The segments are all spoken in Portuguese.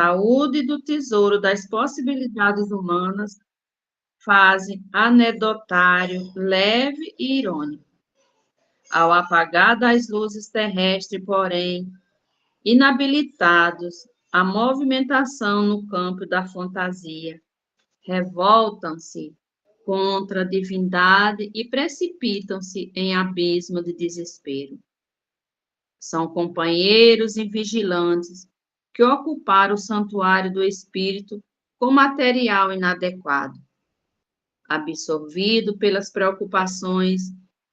saúde do tesouro das possibilidades humanas, fazem anedotário, leve e irônico. Ao apagar das luzes terrestres, porém, inabilitados à movimentação no campo da fantasia, revoltam-se contra a divindade e precipitam-se em abismo de desespero. São companheiros e vigilantes que ocuparam o santuário do espírito com material inadequado, absorvido pelas preocupações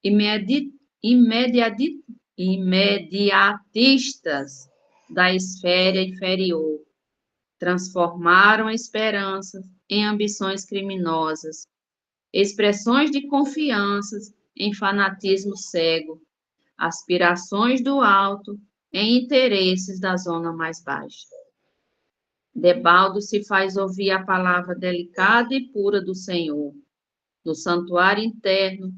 imediatistas da esfera inferior, transformaram esperanças em ambições criminosas, expressões de confianças em fanatismo cego, aspirações do alto em interesses da zona mais baixa. Debaldo se faz ouvir a palavra delicada e pura do Senhor, no santuário interno,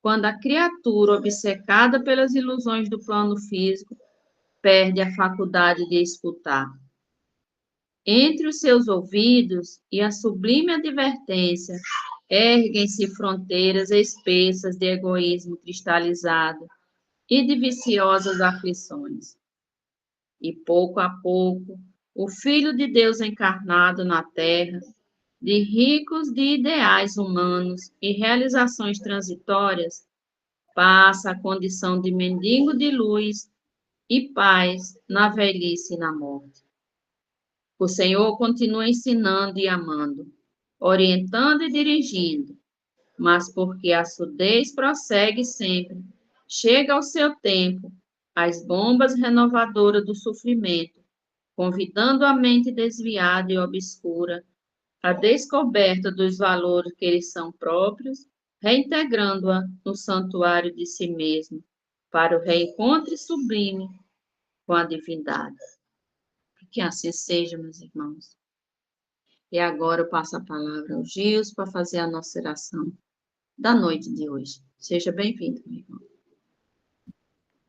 quando a criatura, obcecada pelas ilusões do plano físico, perde a faculdade de escutar. Entre os seus ouvidos e a sublime advertência, erguem-se fronteiras espessas de egoísmo cristalizado e de viciosas aflições. E pouco a pouco, o Filho de Deus encarnado na Terra, de ricos de ideais humanos e realizações transitórias, passa a condição de mendigo de luz e paz na velhice e na morte. O Senhor continua ensinando e amando, orientando e dirigindo, mas porque a surdez prossegue sempre, chega ao seu tempo as bombas renovadoras do sofrimento, convidando a mente desviada e obscura à descoberta dos valores que lhes são próprios, reintegrando-a no santuário de si mesmo, para o reencontro sublime com a divindade. Que assim seja, meus irmãos. E agora eu passo a palavra ao Gils para fazer a nossa oração da noite de hoje. Seja bem-vindo, meu irmão.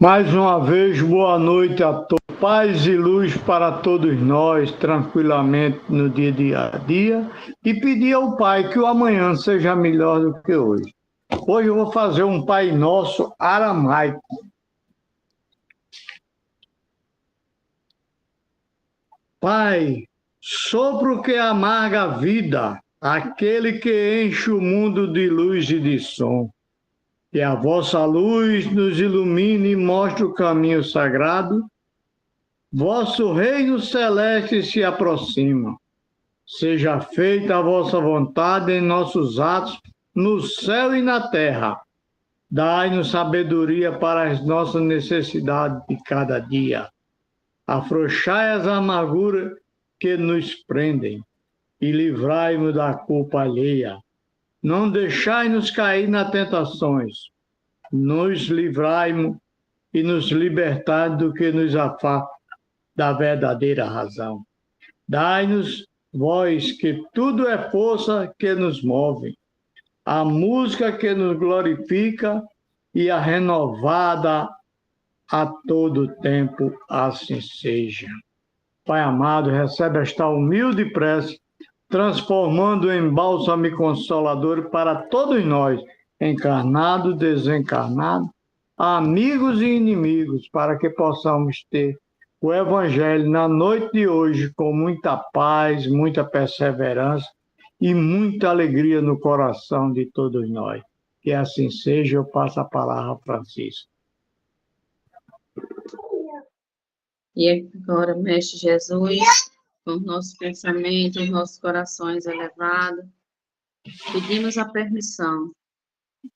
Mais uma vez, boa noite a todos. Paz e luz para todos nós, tranquilamente no dia a dia. E pedir ao Pai que o amanhã seja melhor do que hoje. Hoje eu vou fazer um Pai Nosso aramaico. Pai, sopro que amarga a vida, aquele que enche o mundo de luz e de som. Que a vossa luz nos ilumine e mostre o caminho sagrado. Vosso reino celeste se aproxima. Seja feita a vossa vontade em nossos atos, no céu e na terra. Dai-nos sabedoria para as nossas necessidades de cada dia. Afrouxai as amarguras que nos prendem e livrai-nos da culpa alheia. Não deixai-nos cair nas tentações. Nos livrai-nos e nos libertai do que nos afasta da verdadeira razão. Dai-nos voz, que tudo é força que nos move, a música que nos glorifica e a renovada a todo tempo, assim seja. Pai amado, recebe esta humilde prece, transformando em bálsamo e consolador para todos nós, encarnados, desencarnados, amigos e inimigos, para que possamos ter o Evangelho na noite de hoje com muita paz, muita perseverança e muita alegria no coração de todos nós. Que assim seja, eu passo a palavra a Francisco. E agora, Mestre Jesus, com os nossos pensamentos, os nossos corações elevados, pedimos a permissão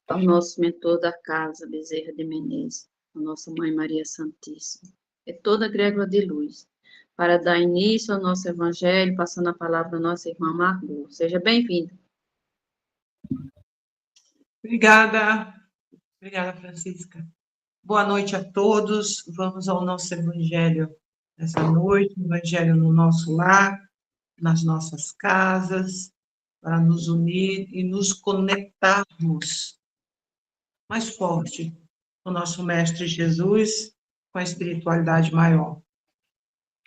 ao nosso mentor da casa, Bezerra de Menezes, a nossa Mãe Maria Santíssima, e toda a egrégora de luz, para dar início ao nosso Evangelho, passando a palavra à nossa irmã Margot. Seja bem-vinda. Obrigada, Francisca. Boa noite a todos. Vamos ao nosso Evangelho nessa noite, Evangelho no nosso lar, nas nossas casas, para nos unir e nos conectarmos mais forte com o nosso Mestre Jesus, com a espiritualidade maior.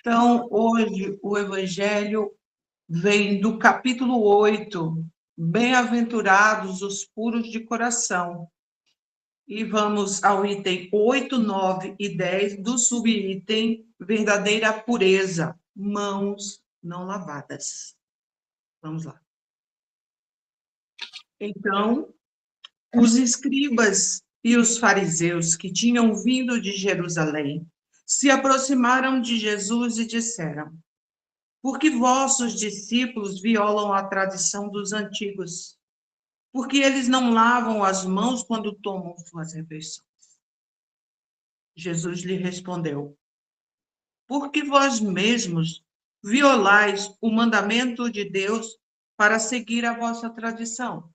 Então, hoje, o Evangelho vem do capítulo 8, Bem-aventurados os puros de coração. E vamos ao item 8, 9 e 10 do subitem Verdadeira Pureza, mãos não lavadas. Vamos lá. Então, os escribas e os fariseus que tinham vindo de Jerusalém se aproximaram de Jesus e disseram: Por que vossos discípulos violam a tradição dos antigos? Porque eles não lavam as mãos quando tomam suas refeições. Jesus lhe respondeu: Porque vós mesmos violais o mandamento de Deus para seguir a vossa tradição.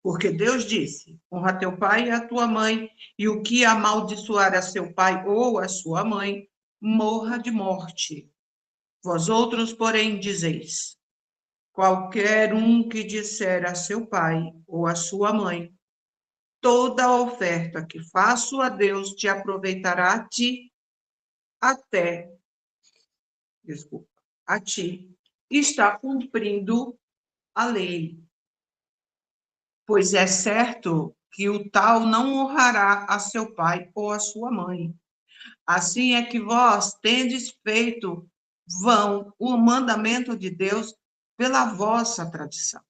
Porque Deus disse: honra teu pai e a tua mãe, e o que amaldiçoar a seu pai ou a sua mãe, morra de morte. Vós outros, porém, dizeis: qualquer um que disser a seu pai ou a sua mãe, toda a oferta que faço a Deus te aproveitará a ti, a ti, está cumprindo a lei. Pois é certo que o tal não honrará a seu pai ou a sua mãe. Assim é que vós tendes feito vão o mandamento de Deus pela vossa tradição.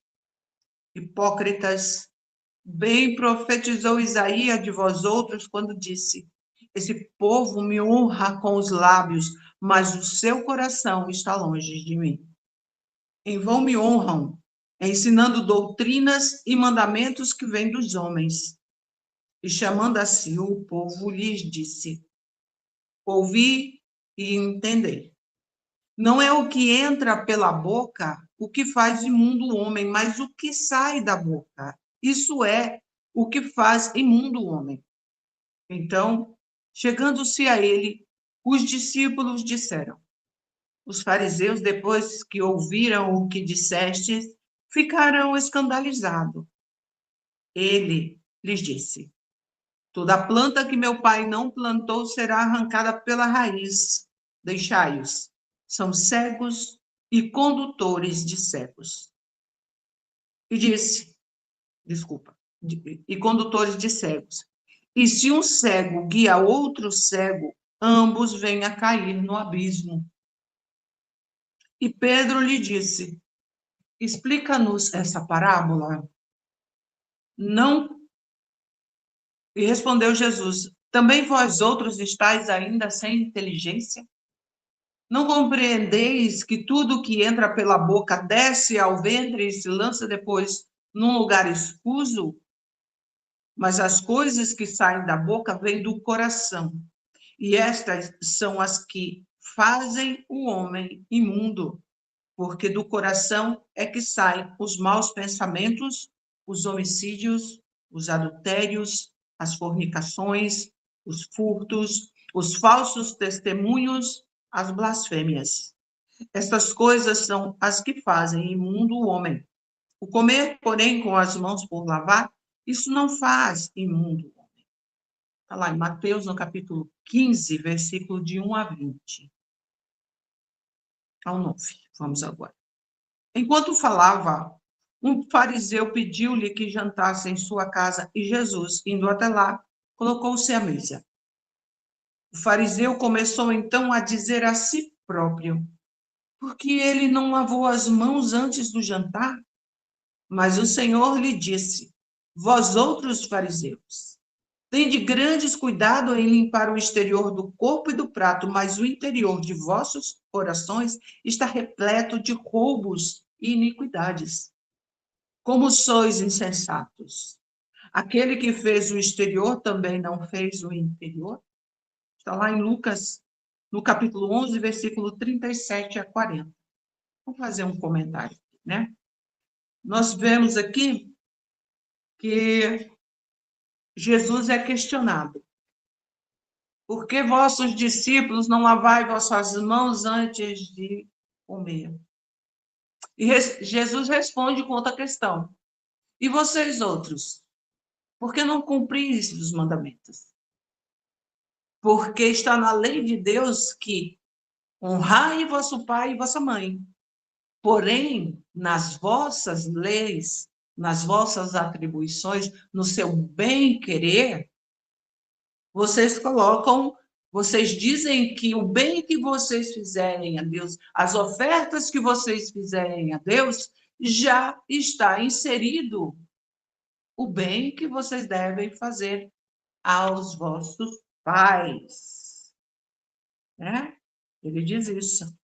Hipócritas, bem profetizou Isaías de vós outros quando disse: esse povo me honra com os lábios, mas o seu coração está longe de mim. Em vão me honram, ensinando doutrinas e mandamentos que vêm dos homens. E chamando a si o povo, lhes disse: ouvi e entendei. Não é o que entra pela boca o que faz imundo o homem, mas o que sai da boca. Isso é o que faz imundo o homem. Então, chegando-se a ele, os discípulos disseram: os fariseus, depois que ouviram o que dissestes, ficaram escandalizados. Ele lhes disse: toda planta que meu pai não plantou será arrancada pela raiz. Deixai-os. São cegos e condutores de cegos. E condutores de cegos. E se um cego guia outro cego, ambos vêm a cair no abismo. E Pedro lhe disse: explica-nos essa parábola. Não. E respondeu Jesus: também vós outros estáis ainda sem inteligência? Não compreendeis que tudo que entra pela boca desce ao ventre e se lança depois num lugar escuso? Mas as coisas que saem da boca vêm do coração, e estas são as que fazem o homem imundo, porque do coração é que saem os maus pensamentos, os homicídios, os adultérios, as fornicações, os furtos, os falsos testemunhos, as blasfêmias. Estas coisas são as que fazem imundo o homem. O comer, porém, com as mãos por lavar, isso não faz imundo o homem. Está lá em Mateus, no capítulo 15, versículo de 1 a 20. Ao 9. Vamos agora. Enquanto falava, um fariseu pediu-lhe que jantasse em sua casa e Jesus, indo até lá, colocou-se à mesa. O fariseu começou então a dizer a si próprio: por que ele não lavou as mãos antes do jantar? Mas o Senhor lhe disse: vós outros fariseus, tende grandes cuidado em limpar o exterior do corpo e do prato, mas o interior de vossos corações está repleto de roubos e iniquidades. Como sois insensatos! Aquele que fez o exterior também não fez o interior? Está lá em Lucas, no capítulo 11, versículo 37 a 40. Vamos fazer um comentário, né? Nós vemos aqui que Jesus é questionado. Por que vossos discípulos não lavai vossas mãos antes de comer? E Jesus responde com outra questão. E vocês outros? Por que não cumpris os mandamentos? Porque está na lei de Deus que Honrai vosso pai e vossa mãe. Porém, nas vossas leis, nas vossas atribuições, no seu bem-querer, vocês dizem que o bem que vocês fizerem a Deus, as ofertas que vocês fizerem a Deus, já está inserido o bem que vocês devem fazer aos vossos pais. Né? Ele diz isso.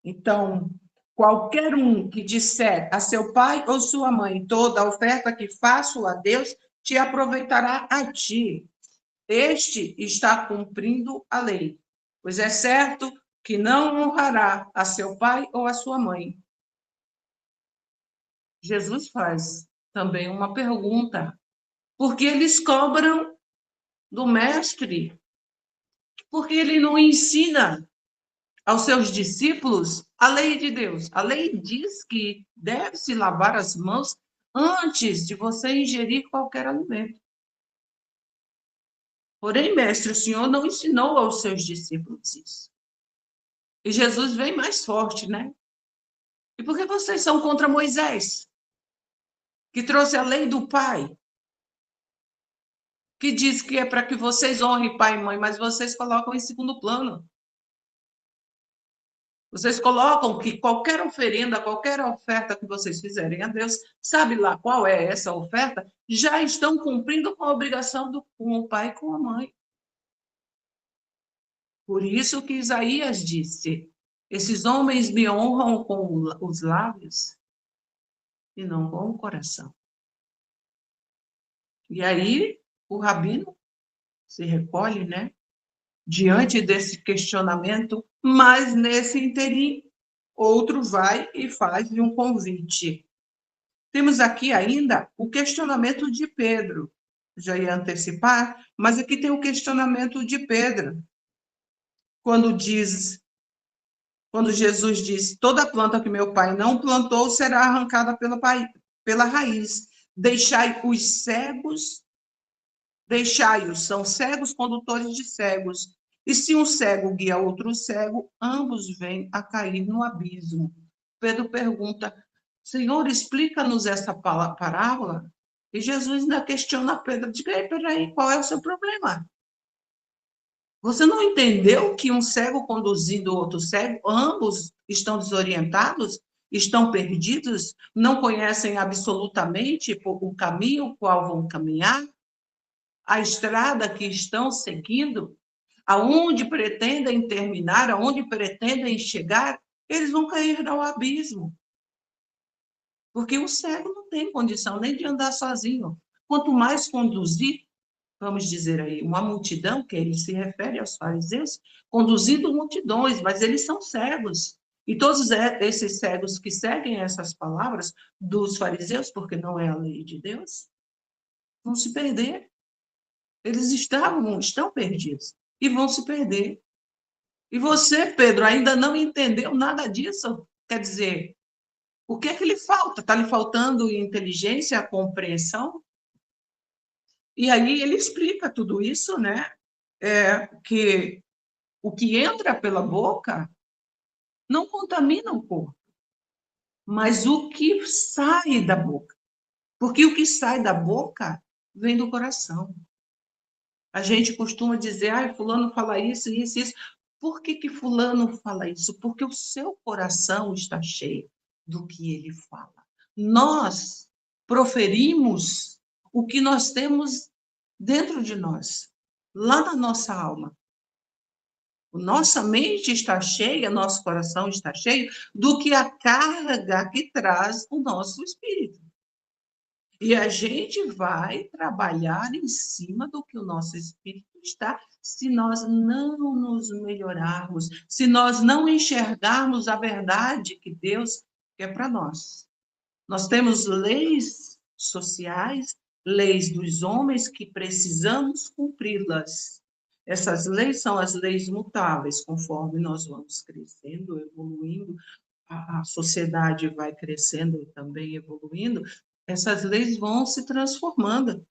Então, qualquer um que disser a seu pai ou sua mãe, toda a oferta que faço a Deus, te aproveitará a ti. Este está cumprindo a lei, pois é certo que não honrará a seu pai ou a sua mãe. Jesus faz também uma pergunta, porque eles cobram do mestre, porque ele não ensina aos seus discípulos a lei de Deus. A lei diz que deve-se lavar as mãos antes de você ingerir qualquer alimento. Porém, mestre, o Senhor não ensinou aos seus discípulos isso. E Jesus vem mais forte, né? E por que vocês são contra Moisés, que trouxe a lei do Pai, que diz que é para que vocês honrem pai e mãe, mas vocês colocam em segundo plano? Vocês colocam que qualquer oferenda, qualquer oferta que vocês fizerem a Deus, sabe lá qual é essa oferta? Já estão cumprindo com a obrigação com o pai e com a mãe. Por isso que Isaías disse: esses homens me honram com os lábios e não com o coração. E aí o rabino se recolhe, né? Diante desse questionamento, mas nesse interim, outro vai e faz-lhe um convite. Temos aqui ainda o questionamento de Pedro. Já ia antecipar, mas aqui tem o questionamento de Pedro. Quando Jesus diz, toda planta que meu pai não plantou será arrancada pela raiz. Deixai os cegos, deixai-os, são cegos condutores de cegos. E se um cego guia outro cego, ambos vêm a cair no abismo. Pedro pergunta, Senhor, explica-nos essa parábola. E Jesus ainda questiona Pedro, diga aí, peraí, qual é o seu problema? Você não entendeu que um cego conduzindo outro cego, ambos estão desorientados, estão perdidos, não conhecem absolutamente o caminho qual vão caminhar, a estrada que estão seguindo, aonde pretendem terminar, aonde pretendem chegar, eles vão cair ao abismo. Porque o cego não tem condição nem de andar sozinho. Quanto mais conduzir, vamos dizer aí, uma multidão, que ele se refere aos fariseus, conduzindo multidões, mas eles são cegos. E todos esses cegos que seguem essas palavras dos fariseus, porque não é a lei de Deus, vão se perder. Eles estão perdidos e vão se perder. E você, Pedro, ainda não entendeu nada disso? Quer dizer, o que é que lhe falta? Está lhe faltando inteligência, compreensão? E aí ele explica tudo isso, né? Que o que entra pela boca não contamina o corpo, mas o que sai da boca. Porque o que sai da boca vem do coração. A gente costuma dizer, fulano fala isso, isso, isso. Por que fulano fala isso? Porque o seu coração está cheio do que ele fala. Nós proferimos o que nós temos dentro de nós, lá na nossa alma. Nossa mente está cheia, nosso coração está cheio do que a carga que traz o nosso espírito. E a gente vai trabalhar em cima do que o nosso espírito está, se nós não nos melhorarmos, se nós não enxergarmos a verdade que Deus quer para nós. Nós temos leis sociais, leis dos homens que precisamos cumpri-las. Essas leis são as leis mutáveis, conforme nós vamos crescendo, evoluindo, a sociedade vai crescendo e também evoluindo, essas leis vão se transformando.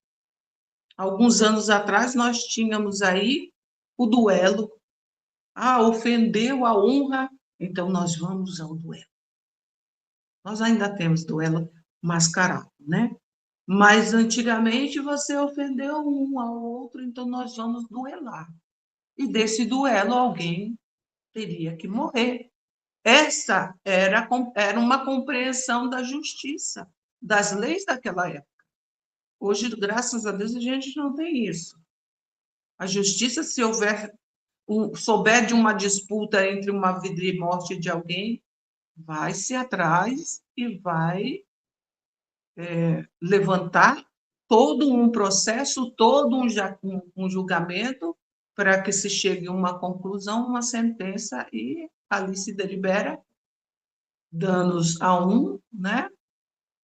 Alguns anos atrás, nós tínhamos aí o duelo, ofendeu a honra, então nós vamos ao duelo. Nós ainda temos duelo mascarado, né? Mas antigamente você ofendeu um ao outro, então nós vamos duelar. E desse duelo alguém teria que morrer. Essa era uma compreensão da justiça, das leis daquela época. Hoje, graças a Deus, a gente não tem isso. A justiça, se souber de uma disputa entre uma vida e morte de alguém, vai-se atrás e vai levantar todo um processo, todo um julgamento para que se chegue a uma conclusão, uma sentença, e ali se delibera danos a um, né?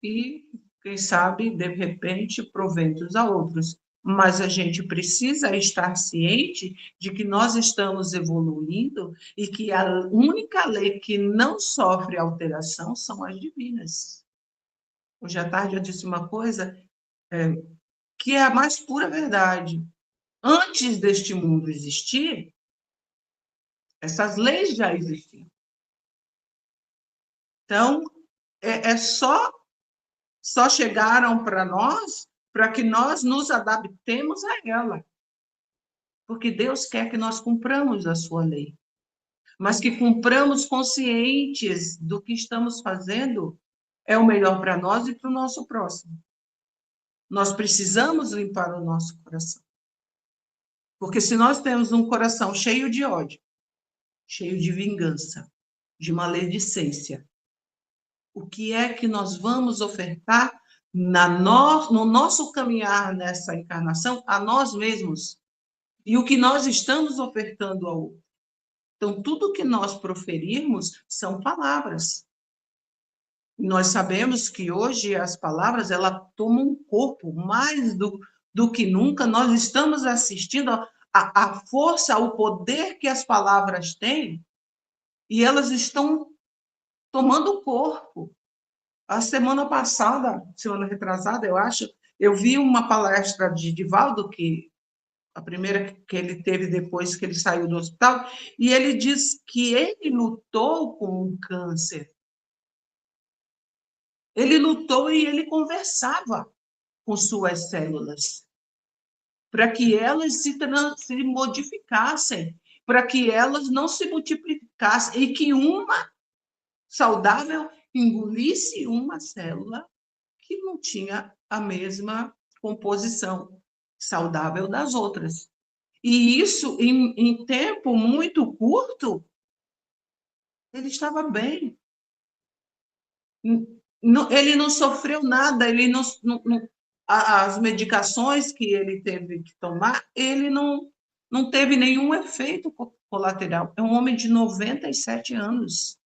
E, quem sabe, de repente, proventos a outros. Mas a gente precisa estar ciente de que nós estamos evoluindo e que a única lei que não sofre alteração são as divinas. Hoje à tarde eu disse uma coisa que é a mais pura verdade. Antes deste mundo existir, essas leis já existiam. Então, só chegaram para nós para que nós nos adaptemos a ela. Porque Deus quer que nós cumpramos a sua lei, mas que cumpramos conscientes do que estamos fazendo é o melhor para nós e para o nosso próximo. Nós precisamos limpar o nosso coração. Porque se nós temos um coração cheio de ódio, cheio de vingança, de maledicência, o que é que nós vamos ofertar no nosso caminhar nessa encarnação a nós mesmos? E o que nós estamos ofertando ao outro? Então, tudo que nós proferirmos são palavras. Nós sabemos que hoje as palavras, elas tomam um corpo, mais do que nunca. Nós estamos assistindo a força, ao poder que as palavras têm, e elas estão tomando corpo. A semana passada, semana retrasada, eu acho, eu vi uma palestra de Divaldo, a primeira que ele teve depois que ele saiu do hospital, e ele diz que ele lutou com um câncer. Ele lutou e ele conversava com suas células, para que elas se modificassem, para que elas não se multiplicassem, e que uma saudável engolisse uma célula que não tinha a mesma composição saudável das outras. E isso, em tempo muito curto, ele estava bem. Ele não sofreu nada, as medicações que ele teve que tomar, ele não teve nenhum efeito colateral. É um homem de 97 anos.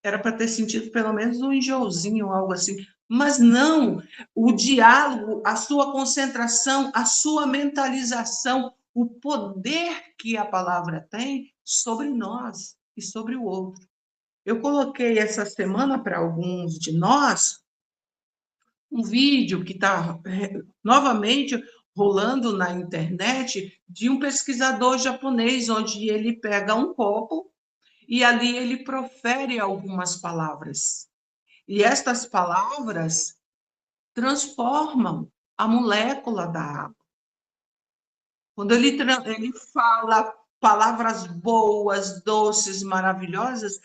Era para ter sentido pelo menos um enjoozinho, algo assim. Mas não, o diálogo, a sua concentração, a sua mentalização, o poder que a palavra tem sobre nós e sobre o outro. Eu coloquei essa semana para alguns de nós um vídeo que está novamente rolando na internet de um pesquisador japonês, onde ele pega um copo e ali ele profere algumas palavras. E estas palavras transformam a molécula da água. Quando ele fala palavras boas, doces, maravilhosas,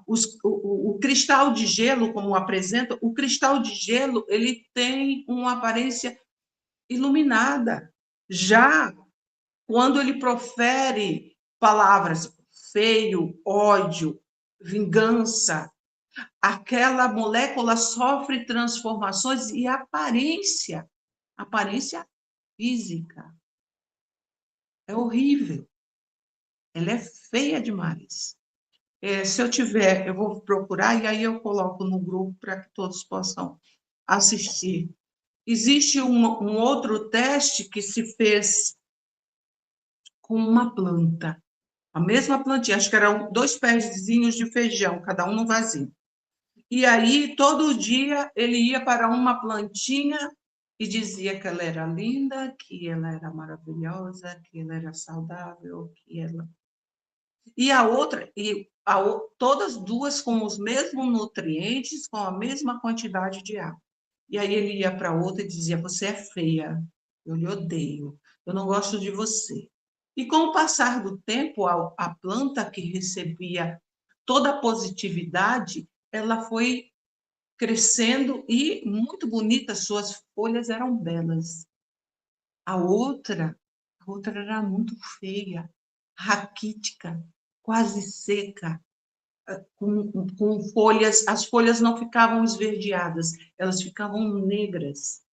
o cristal de gelo, como apresenta, o cristal de gelo ele tem uma aparência iluminada. Já quando ele profere palavras feio, ódio, vingança, aquela molécula sofre transformações e aparência física. É horrível. Ela é feia demais. Se eu tiver, eu vou procurar e aí eu coloco no grupo para que todos possam assistir. Existe um outro teste que se fez com uma planta. A mesma plantinha, acho que eram 2 pezinhos de feijão, cada um no vasinho. E aí, todo dia, ele ia para uma plantinha e dizia que ela era linda, que ela era maravilhosa, que ela era saudável, que ela... E a outra, todas duas com os mesmos nutrientes, com a mesma quantidade de água. E aí ele ia para outra e dizia: você é feia, eu lhe odeio, eu não gosto de você. E com o passar do tempo, a planta que recebia toda a positividade, ela foi crescendo e muito bonita, suas folhas eram belas. A outra era muito feia, raquítica, quase seca, com folhas, as folhas não ficavam esverdeadas, elas ficavam negras.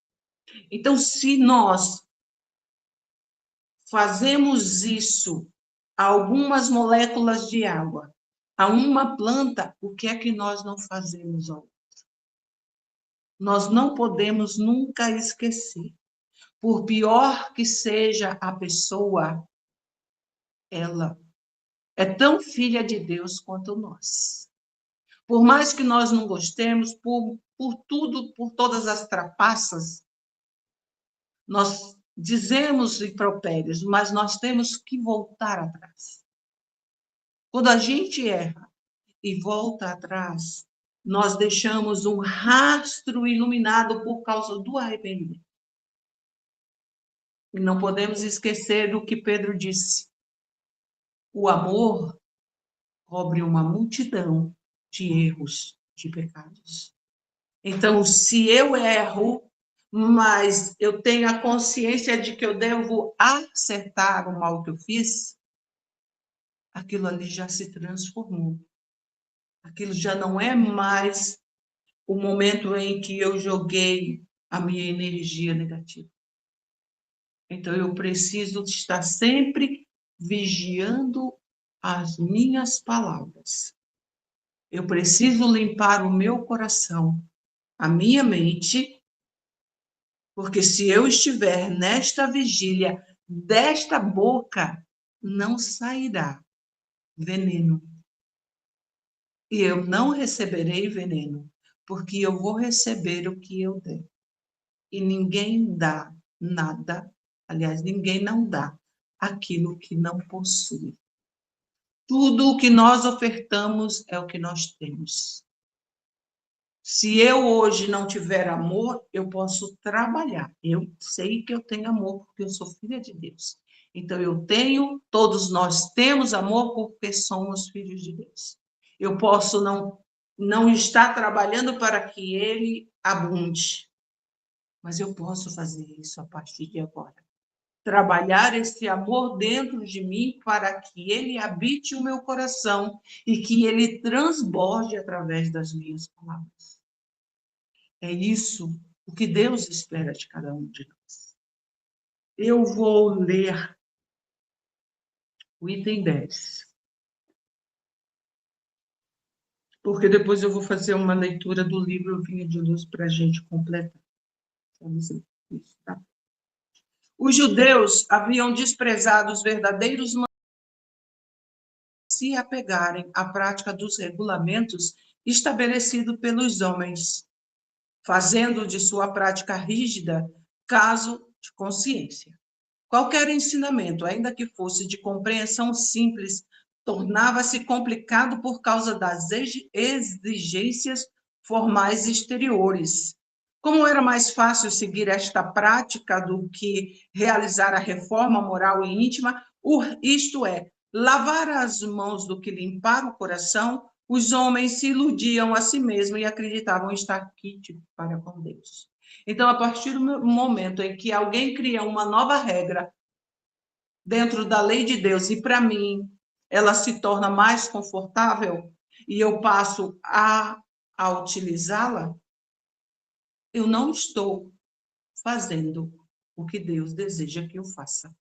Então, se nós fazemos isso a algumas moléculas de água, a uma planta, o que é que nós não fazemos ao outro? Nós não podemos nunca esquecer. Por pior que seja a pessoa, ela é tão filha de Deus quanto nós. Por mais que nós não gostemos, por tudo, por todas as trapaças, nós dizemos impropérios, mas nós temos que voltar atrás. Quando a gente erra e volta atrás, nós deixamos um rastro iluminado por causa do arrependimento. E não podemos esquecer do que Pedro disse. O amor cobre uma multidão de erros, de pecados. Então, se eu erro, mas eu tenho a consciência de que eu devo acertar o mal que eu fiz, aquilo ali já se transformou. Aquilo já não é mais o momento em que eu joguei a minha energia negativa. Então, eu preciso estar sempre vigiando as minhas palavras. Eu preciso limpar o meu coração, a minha mente, porque se eu estiver nesta vigília, desta boca não sairá veneno. E eu não receberei veneno, porque eu vou receber o que eu der. E ninguém dá nada, aliás, ninguém não dá aquilo que não possui. Tudo o que nós ofertamos é o que nós temos. Se eu hoje não tiver amor, eu posso trabalhar. Eu sei que eu tenho amor, porque eu sou filha de Deus. Então, todos nós temos amor porque somos filhos de Deus. Eu posso não estar trabalhando para que ele abunde, mas eu posso fazer isso a partir de agora. Trabalhar esse amor dentro de mim para que ele habite o meu coração e que ele transborde através das minhas palavras. É isso o que Deus espera de cada um de nós. Eu vou ler o item 10. Porque depois eu vou fazer uma leitura do livro Vinho de Luz para a gente completar. Isso, tá? Os judeus haviam desprezado os verdadeiros se apegarem à prática dos regulamentos estabelecidos pelos homens, fazendo de sua prática rígida caso de consciência. Qualquer ensinamento, ainda que fosse de compreensão simples, tornava-se complicado por causa das exigências formais exteriores. Como era mais fácil seguir esta prática do que realizar a reforma moral e íntima, isto é, lavar as mãos do que limpar o coração, os homens se iludiam a si mesmos e acreditavam estar quites para com Deus. Então, a partir do momento em que alguém cria uma nova regra dentro da lei de Deus, e para mim ela se torna mais confortável, e eu passo a utilizá-la, eu não estou fazendo o que Deus deseja que eu faça.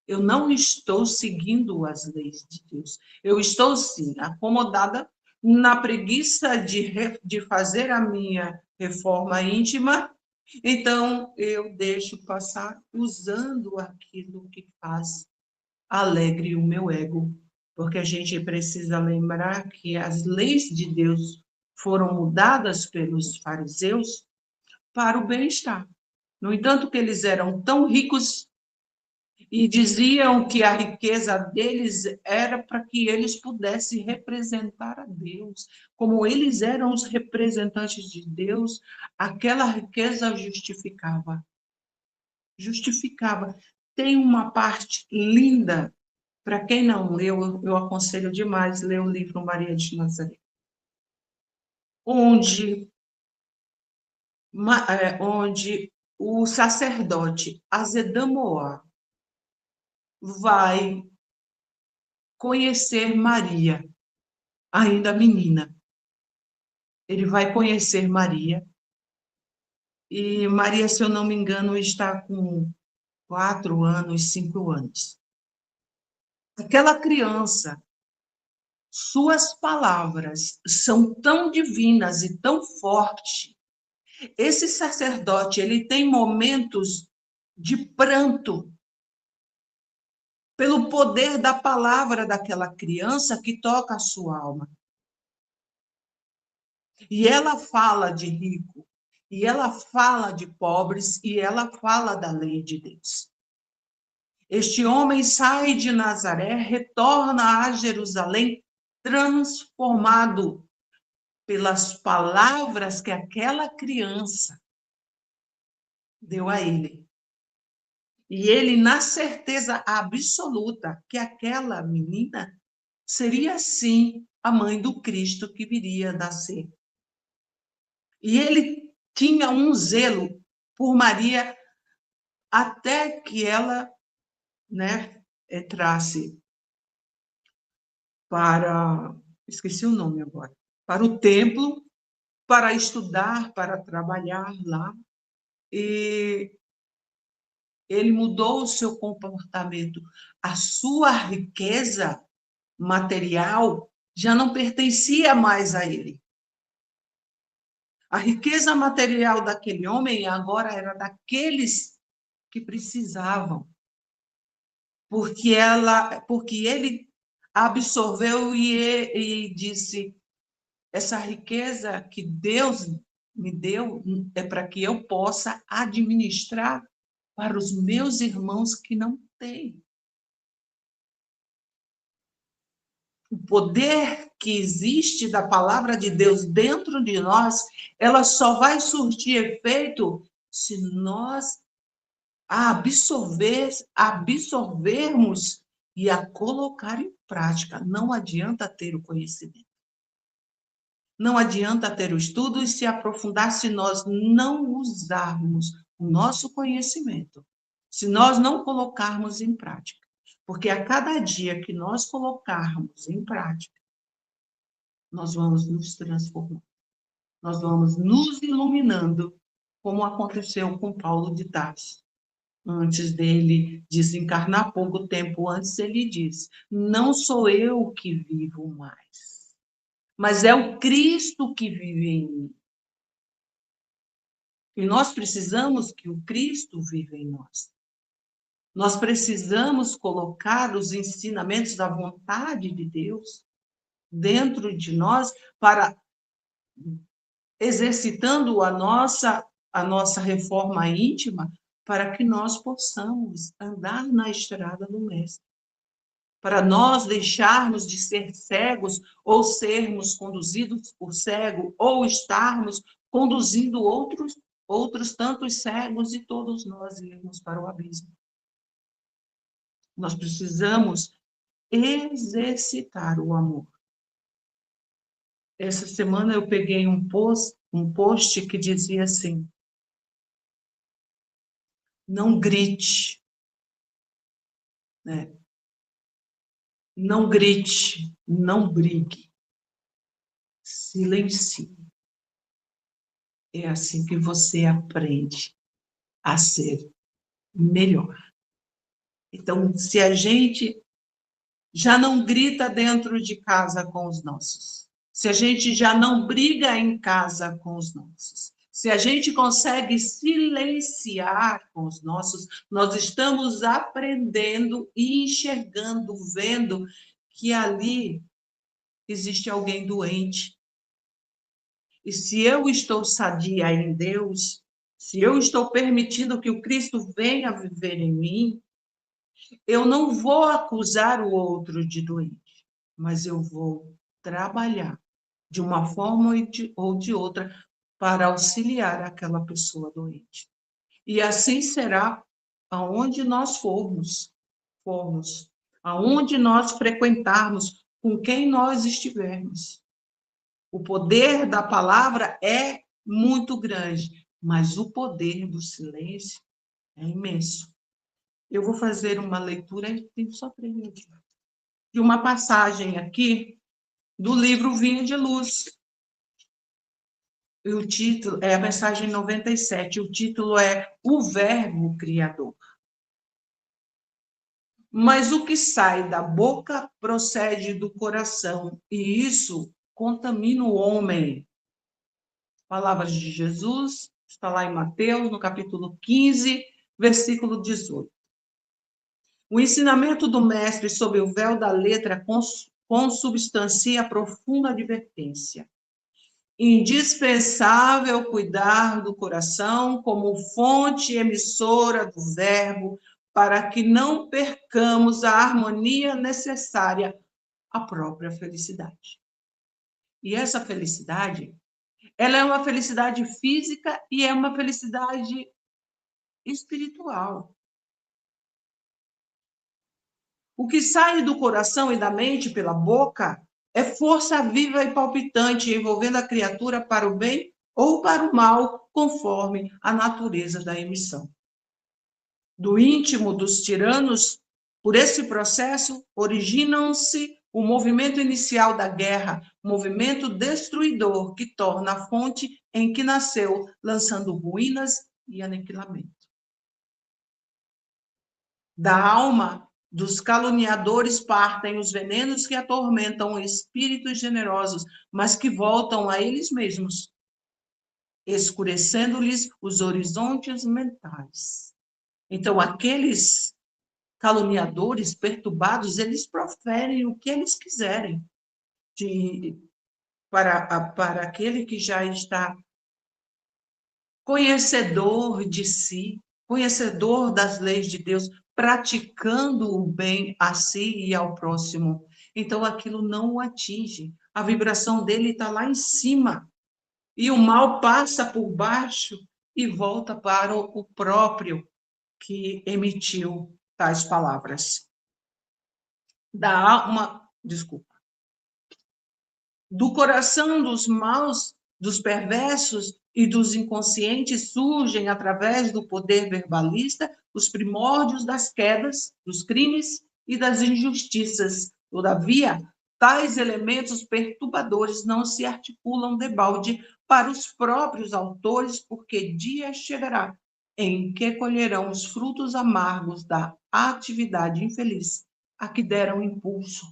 Eu não estou seguindo as leis de Deus. Eu estou, sim, acomodada na preguiça de fazer a minha reforma íntima. Então, eu deixo passar usando aquilo que faz alegre o meu ego. Porque a gente precisa lembrar que as leis de Deus foram mudadas pelos fariseus para o bem-estar. No entanto, que eles eram tão ricos e diziam que a riqueza deles era para que eles pudessem representar a Deus. Como eles eram os representantes de Deus, aquela riqueza justificava. Justificava. Tem uma parte linda, para quem não leu, eu aconselho demais ler o livro Maria de Nazaré, onde o sacerdote Azedamoá vai conhecer Maria, ainda menina. Ele vai conhecer Maria, e Maria, se eu não me engano, está com 4 anos, 5 anos. Aquela criança, suas palavras são tão divinas e tão fortes. Esse sacerdote, ele tem momentos de pranto pelo poder da palavra daquela criança que toca a sua alma. E ela fala de rico, e ela fala de pobres, e ela fala da lei de Deus. Este homem sai de Nazaré, retorna a Jerusalém transformado pelas palavras que aquela criança deu a ele. E ele, na certeza absoluta que aquela menina seria, sim, a mãe do Cristo que viria a nascer. E ele tinha um zelo por Maria até que ela, entrasse esqueci o nome agora, para o templo, para estudar, para trabalhar lá. E ele mudou o seu comportamento. A sua riqueza material já não pertencia mais a ele. A riqueza material daquele homem agora era daqueles que precisavam, porque ele absorveu e disse: essa riqueza que Deus me deu é para que eu possa administrar para os meus irmãos que não têm. O poder que existe da palavra de Deus dentro de nós, ela só vai surtir efeito se nós a absorvermos e a colocar em prática. Não adianta ter o conhecimento. Não adianta ter o estudo e se aprofundar se nós não usarmos o nosso conhecimento, se nós não colocarmos em prática. Porque a cada dia que nós colocarmos em prática, nós vamos nos transformar. Nós vamos nos iluminando, como aconteceu com Paulo de Tarso. Antes dele desencarnar, pouco tempo antes, ele diz: não sou eu que vivo mais, mas é o Cristo que vive em mim. E nós precisamos que o Cristo viva em nós. Nós precisamos colocar os ensinamentos da vontade de Deus dentro de nós, para exercitando a nossa reforma íntima, para que nós possamos andar na estrada do Mestre. Para nós deixarmos de ser cegos, ou sermos conduzidos por cego, ou estarmos conduzindo outros tantos cegos, e todos nós irmos para o abismo. Nós precisamos exercitar o amor. Essa semana eu peguei um post que dizia assim: não grite, né? Não grite, não brigue, silencie. É assim que você aprende a ser melhor. Então, se a gente já não grita dentro de casa com os nossos, se a gente já não briga em casa com os nossos, se a gente consegue silenciar com os nossos, nós estamos aprendendo e enxergando, vendo que ali existe alguém doente. E se eu estou sadia em Deus, se eu estou permitindo que o Cristo venha viver em mim, eu não vou acusar o outro de doente, mas eu vou trabalhar de uma forma ou de outra para auxiliar aquela pessoa doente. E assim será aonde nós formos, aonde nós frequentarmos, com quem nós estivermos. O poder da palavra é muito grande, mas o poder do silêncio é imenso. Eu vou fazer uma leitura, tem só 3 minutos, de uma passagem aqui do livro Vinho de Luz. E o título é a mensagem 97, o título é O Verbo Criador. Mas o que sai da boca procede do coração, e isso contamina o homem. Palavras de Jesus, está lá em Mateus, no capítulo 15, versículo 18. O ensinamento do mestre sob o véu da letra consubstancia a profunda advertência. Indispensável cuidar do coração como fonte emissora do verbo, para que não percamos a harmonia necessária à própria felicidade. E essa felicidade, ela é uma felicidade física e é uma felicidade espiritual. O que sai do coração e da mente pela boca é força viva e palpitante, envolvendo a criatura para o bem ou para o mal, conforme a natureza da emissão. Do íntimo dos tiranos, por esse processo, originam-se o movimento inicial da guerra, movimento destruidor que torna a fonte em que nasceu, lançando ruínas e aniquilamento. Da alma dos caluniadores partem os venenos que atormentam espíritos generosos, mas que voltam a eles mesmos, escurecendo-lhes os horizontes mentais. Então, aqueles caluniadores perturbados, eles proferem o que eles quiserem para aquele que já está conhecedor de si, conhecedor das leis de Deus, praticando o bem a si e ao próximo. Então, aquilo não o atinge. A vibração dele está lá em cima. E o mal passa por baixo e volta para o próprio que emitiu tais palavras. Do coração dos maus, dos perversos e dos inconscientes surgem, através do poder verbalista, os primórdios das quedas, dos crimes e das injustiças. Todavia, tais elementos perturbadores não se articulam debalde para os próprios autores, porque dia chegará em que colherão os frutos amargos da atividade infeliz a que deram impulso.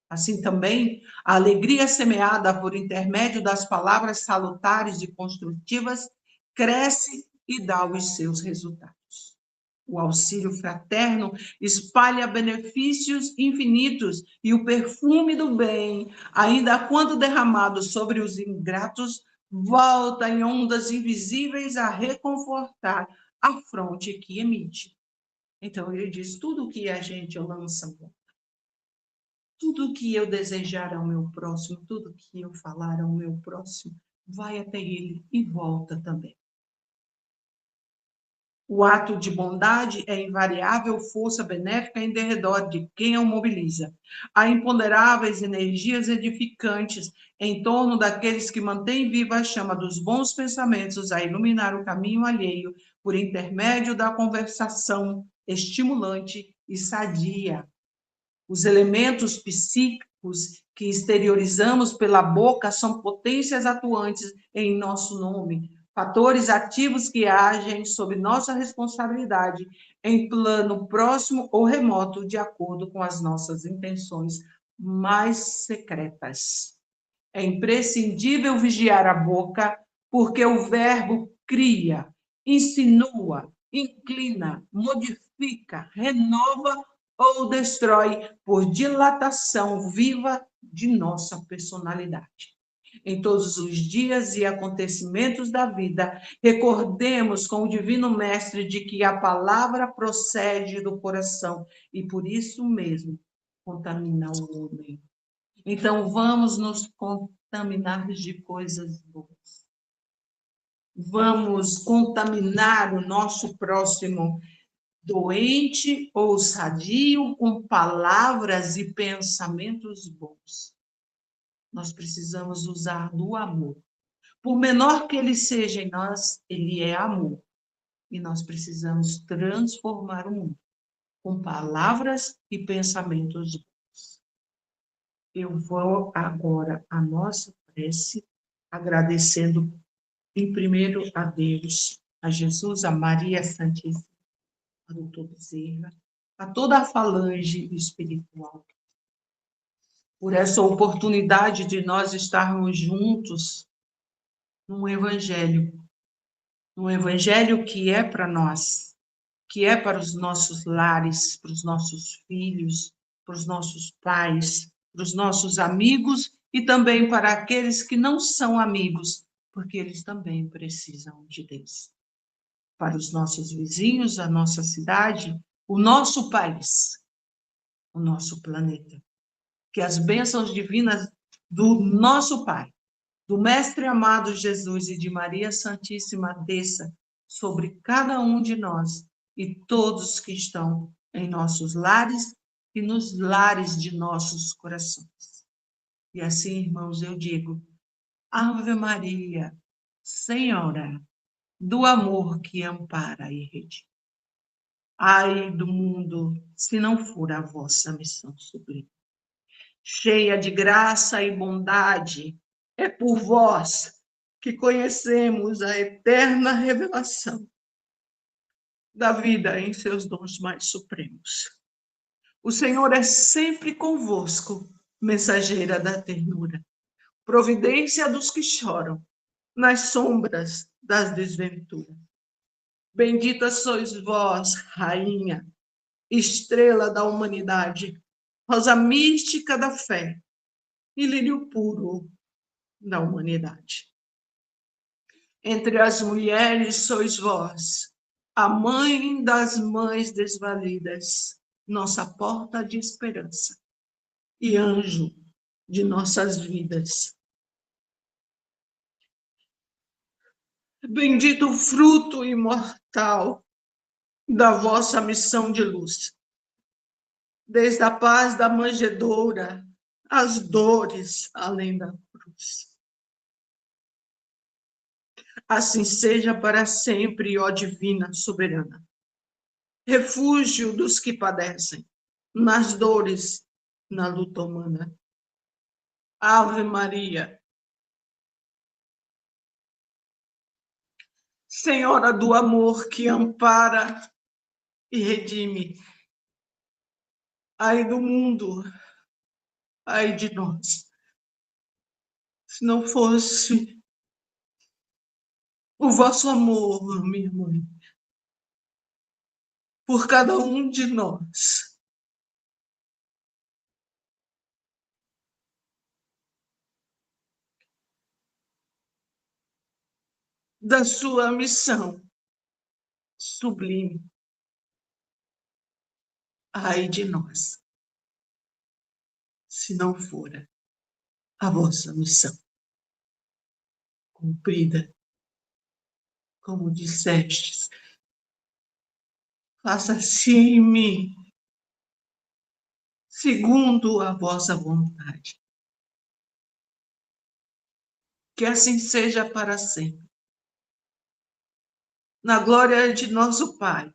Assim também, a alegria semeada por intermédio das palavras salutares e construtivas cresce e dá os seus resultados. O auxílio fraterno espalha benefícios infinitos e o perfume do bem, ainda quando derramado sobre os ingratos, volta em ondas invisíveis a reconfortar a fronte que emite. Então, ele diz, tudo que a gente lança, tudo que eu desejar ao meu próximo, tudo que eu falar ao meu próximo, vai até ele e volta também. O ato de bondade é invariável força benéfica em derredor de quem o mobiliza. Há imponderáveis energias edificantes em torno daqueles que mantêm viva a chama dos bons pensamentos a iluminar o caminho alheio por intermédio da conversação estimulante e sadia. Os elementos psíquicos que exteriorizamos pela boca são potências atuantes em nosso nome, fatores ativos que agem sob nossa responsabilidade em plano próximo ou remoto, de acordo com as nossas intenções mais secretas. É imprescindível vigiar a boca, porque o verbo cria, insinua, inclina, modifica, renova ou destrói por dilatação viva de nossa personalidade. Em todos os dias e acontecimentos da vida, recordemos com o Divino Mestre de que a palavra procede do coração e por isso mesmo contamina o homem. Então vamos nos contaminar de coisas boas. Vamos contaminar o nosso próximo doente ou sadio com palavras e pensamentos bons. Nós precisamos usar do amor. Por menor que ele seja em nós, ele é amor. E nós precisamos transformar o mundo com palavras e pensamentos bons. Eu vou agora à nossa prece, agradecendo em primeiro a Deus, a Jesus, a Maria Santíssima, a doutor Bezerra, a toda a falange espiritual, por essa oportunidade de nós estarmos juntos num evangelho que é para nós, que é para os nossos lares, para os nossos filhos, para os nossos pais, para os nossos amigos e também para aqueles que não são amigos, porque eles também precisam de Deus. Para os nossos vizinhos, a nossa cidade, o nosso país, o nosso planeta. Que as bênçãos divinas do nosso Pai, do Mestre amado Jesus e de Maria Santíssima desça sobre cada um de nós e todos que estão em nossos lares e nos lares de nossos corações. E assim, irmãos, eu digo, Ave Maria, Senhora do amor que ampara e redime. Ai do mundo, se não for a vossa missão sublime. Cheia de graça e bondade, é por vós que conhecemos a eterna revelação da vida em seus dons mais supremos. O Senhor é sempre convosco, mensageira da ternura, providência dos que choram nas sombras das desventuras. Bendita sois vós, Rainha, estrela da humanidade, rosa mística da fé e lírio puro da humanidade. Entre as mulheres sois vós, a mãe das mães desvalidas, nossa porta de esperança e anjo de nossas vidas. Bendito o fruto imortal da vossa missão de luz, desde a paz da manjedoura, as dores além da cruz. Assim seja para sempre, ó divina soberana, refúgio dos que padecem, nas dores, na luta humana. Ave Maria, Senhora do amor que ampara e redime. Ai do mundo, ai de nós, se não fosse o vosso amor, minha mãe, por cada um de nós. Da sua missão sublime. Ai de nós, se não fora a vossa missão cumprida, como dissestes. Faça-se em mim, segundo a vossa vontade. Que assim seja para sempre. Na glória de nosso Pai,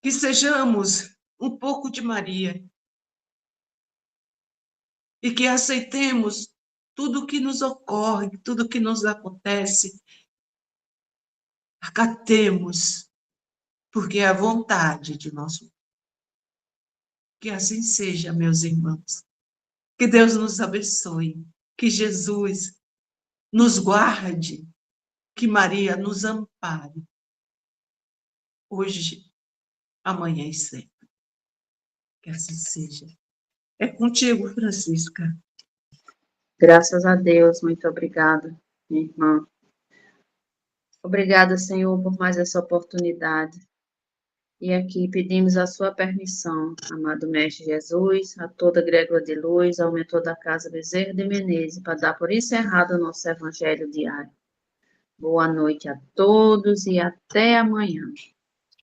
que sejamos um pouco de Maria e que aceitemos tudo o que nos ocorre, tudo o que nos acontece, acatemos, porque é a vontade de nosso Pai. Que assim seja, meus irmãos. Que Deus nos abençoe, que Jesus nos guarde, que Maria nos ampare, hoje, amanhã e sempre. Que assim seja. É contigo, Francisca. Graças a Deus, muito obrigada, minha irmã. Obrigada, Senhor, por mais essa oportunidade. E aqui pedimos a sua permissão, amado Mestre Jesus, a toda a Grégora de Luz, ao mentor da Casa Bezerra de Menezes, para dar por encerrado o nosso Evangelho diário. Boa noite a todos e até amanhã.